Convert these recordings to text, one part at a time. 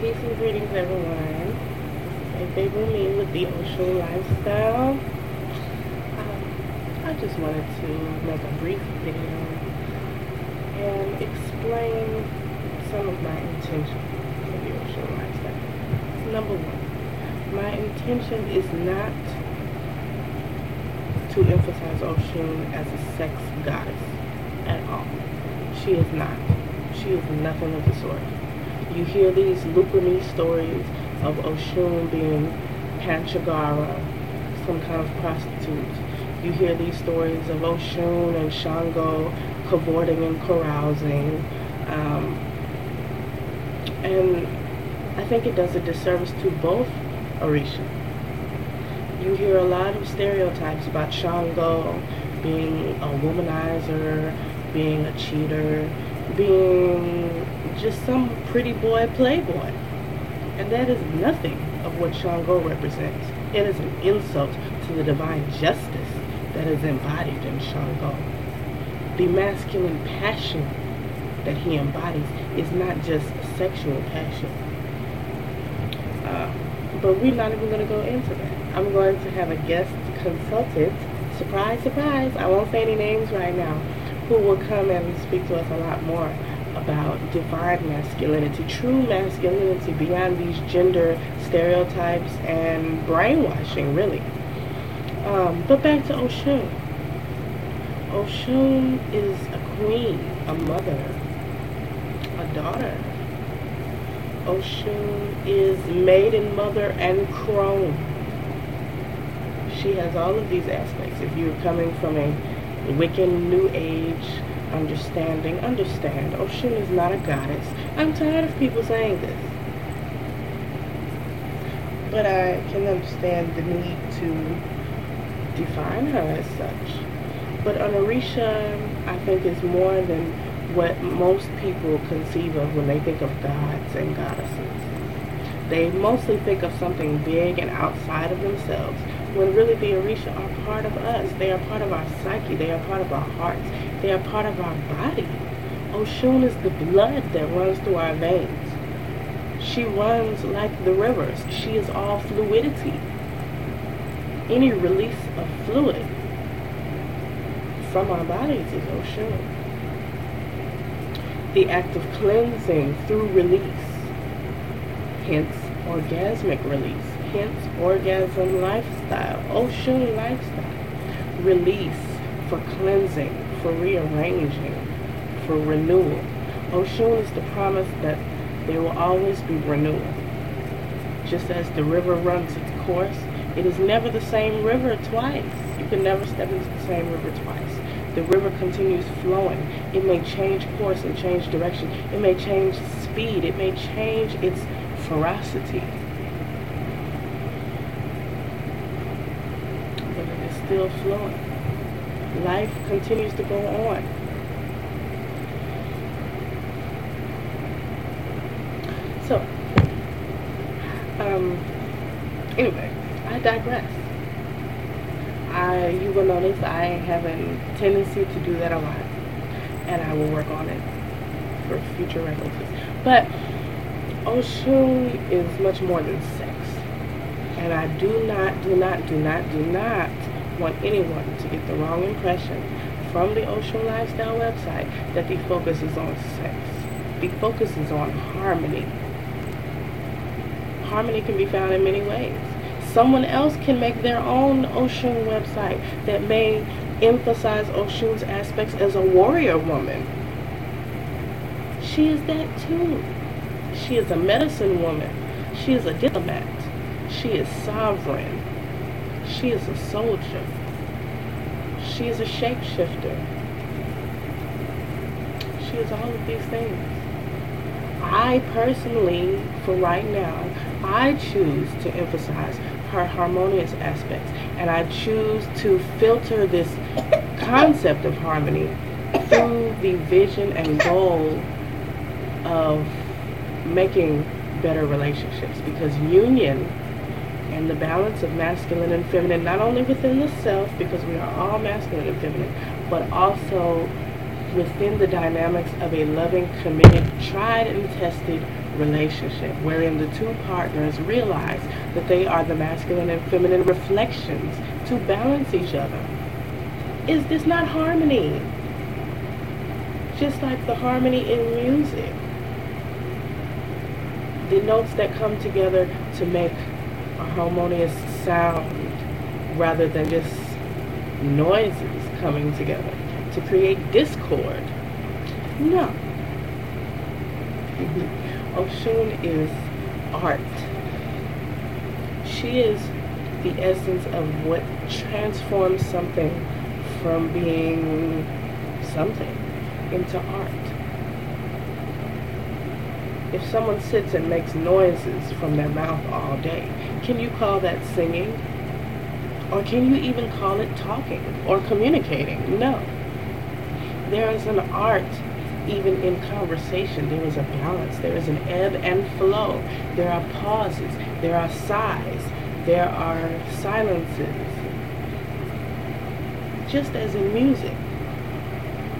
Peace and greetings, everyone. This is Favorite Me with the Oshun Lifestyle. I just wanted to make a brief video and explain some of my intentions for the Oshun Lifestyle. Number one, my intention is not to emphasize Oshun as a sex goddess at all. She is not. She is nothing of the sort. You hear these Lukumi stories of Oshun being Panchagara, some kind of prostitute. You hear these stories of Oshun and Shango cavorting and carousing. And I think it does a disservice to both Orisha. You hear a lot of stereotypes about Shango being a womanizer, being a cheater, being just some pretty boy playboy. And that is nothing of what Shango represents. It is an insult to the divine justice that is embodied in Shango. The masculine passion that he embodies is not just sexual passion. But we're not even going to go into that. I'm going to have a guest consultant, surprise, surprise, I won't say any names right now, who will come and speak to us a lot more about divine masculinity, true masculinity beyond these gender stereotypes and brainwashing, really. But back to Oshun. Oshun is a queen, a mother, a daughter. Oshun is maiden, mother, and crone. She has all of these aspects. If you're coming from a Wiccan New Age understand. Oshun is not a goddess. I'm tired of people saying this. But I can understand the need to define her as such. But an Orisha, I think, is more than what most people conceive of when they think of gods and goddesses. They mostly think of something big and outside of themselves, when really the Orisha are part of us. They are part of our psyche. They are part of our hearts. They are part of our body. Oshun is the blood that runs through our veins. She runs like the rivers. She is all fluidity. Any release of fluid from our bodies is Oshun. The act of cleansing through release, hence orgasmic release, hence Orgasm Lifestyle, Oshun Lifestyle. Release for cleansing, for rearranging, for renewal. Oshun is the promise that there will always be renewal. Just as the river runs its course, it is never the same river twice. You can never step into the same river twice. The river continues flowing. It may change course and change direction. It may change speed. It may change its ferocity. But it is still flowing. Life continues to go on. So, anyway, I digress. You will notice I have a tendency to do that a lot, and I will work on it for future references. But Oshun is much more than sex, and I do not want anyone to get the wrong impression from the Oshun Lifestyle website that the focus is on sex. The focus is on harmony. Harmony can be found in many ways. Someone else can make their own Oshun website that may emphasize Oshun's aspects as a warrior woman. She is that too. She is a medicine woman. She is a diplomat. She is sovereign. She is a soldier. She is a shapeshifter. She is all of these things. I personally, for right now, I choose to emphasize her harmonious aspects, and I choose to filter this concept of harmony through the vision and goal of making better relationships, because union and the balance of masculine and feminine, not only within the self, because we are all masculine and feminine, but also within the dynamics of a loving, committed, tried and tested relationship wherein the two partners realize that they are the masculine and feminine reflections to balance each other. Is this not harmony? Just like the harmony in music. The notes that come together to make a harmonious sound rather than just noises coming together to create discord. No. Oshun is art. She is the essence of what transforms something from being something into art. If someone sits and makes noises from their mouth all day, can you call that singing? Or can you even call it talking or communicating? No. There is an art even in conversation. There is a balance. There is an ebb and flow. There are pauses. There are sighs. There are silences. Just as in music.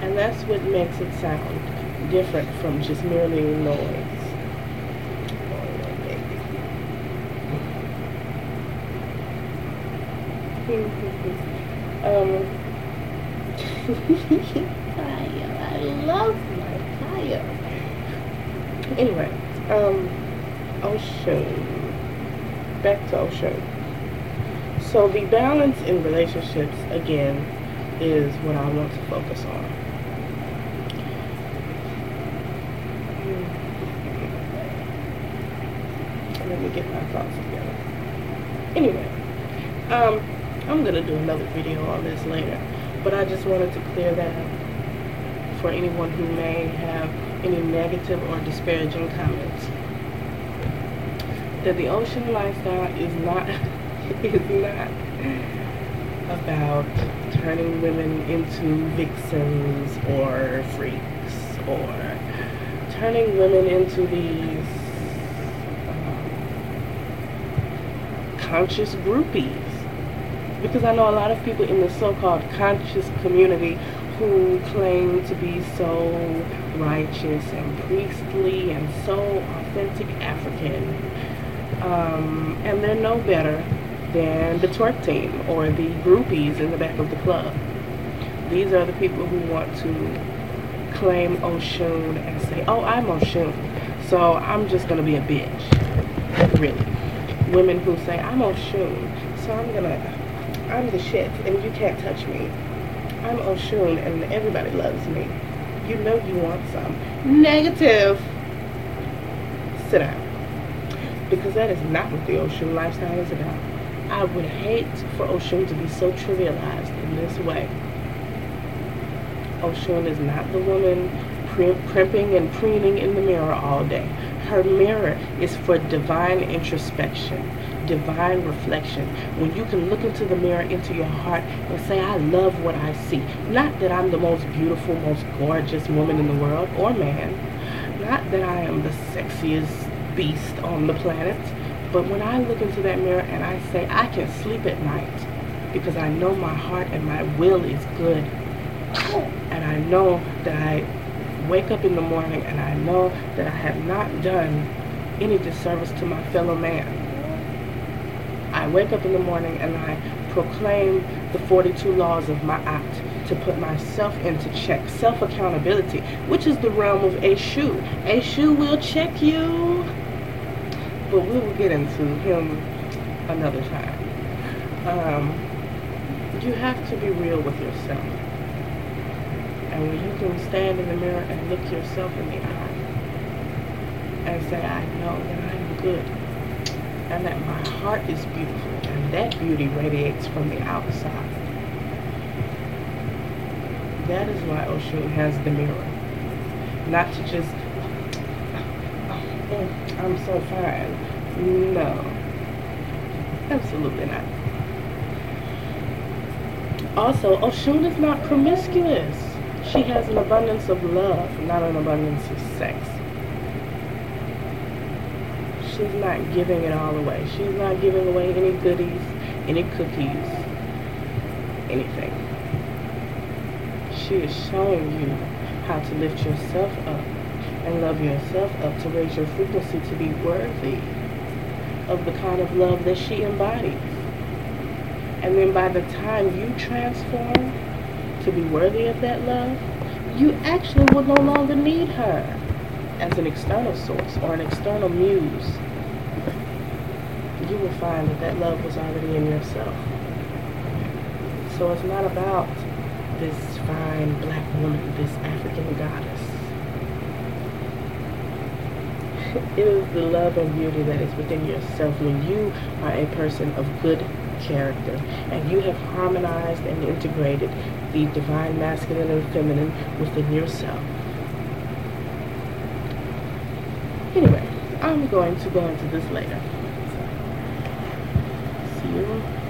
And that's what makes it sound different from just merely noise. I love my fire. Anyway, Oshun. Back to Oshun. So the balance in relationships, again, is what I want to focus on. Let me get my thoughts together. Anyway, I'm going to do another video on this later, but I just wanted to clear that up for anyone who may have any negative or disparaging comments. That the Oshun Lifestyle is not about turning women into vixens or freaks, or turning women into these conscious groupies. Because I know a lot of people in the so-called conscious community who claim to be so righteous and priestly and so authentic African, and they're no better than the twerk team or the groupies in the back of the club. These are the people who want to claim Oshun and say, oh, I'm Oshun, so I'm just going to be a bitch. Really. Women who say, I'm Oshun, so I'm the shit and you can't touch me. I'm Oshun and everybody loves me. You know you want some. Negative. Sit down. Because that is not what the Oshun Lifestyle is about. I would hate for Oshun to be so trivialized in this way. Oshun is not the woman primping and preening in the mirror all day. Her mirror is for divine introspection, divine reflection. When you can look into the mirror, into your heart, and say, I love what I see. Not that I'm the most beautiful, most gorgeous woman in the world, or man. Not that I am the sexiest beast on the planet. But when I look into that mirror and I say, I can sleep at night because I know my heart and my will is good. And I know that I wake up in the morning and I know that I have not done any disservice to my fellow man. I wake up in the morning and I proclaim the 42 laws of Ma'at to put myself into check. Self-accountability, which is the realm of Eshu. Eshu will check you. But we will get into him another time. You have to be real with yourself. And when you can stand in the mirror and look yourself in the eye and say, I know that I'm good and that my heart is beautiful and that beauty radiates from the outside. That is why Oshun has the mirror. Not to just, I'm so fine. No. Absolutely not. Also, Oshun is not promiscuous. She has an abundance of love, not an abundance of sex. She's not giving it all away. She's not giving away any goodies, any cookies, anything. She is showing you how to lift yourself up and love yourself up to raise your frequency to be worthy of the kind of love that she embodies. And then by the time you transform to be worthy of that love, you actually will no longer need her as an external source or an external muse. You will find that that love was already in yourself. So it's not about this fine black woman, this African goddess. It is the love and beauty that is within yourself when you are a person of good character and you have harmonized and integrated the divine masculine and feminine within yourself. Anyway, I'm going to go into this later. See you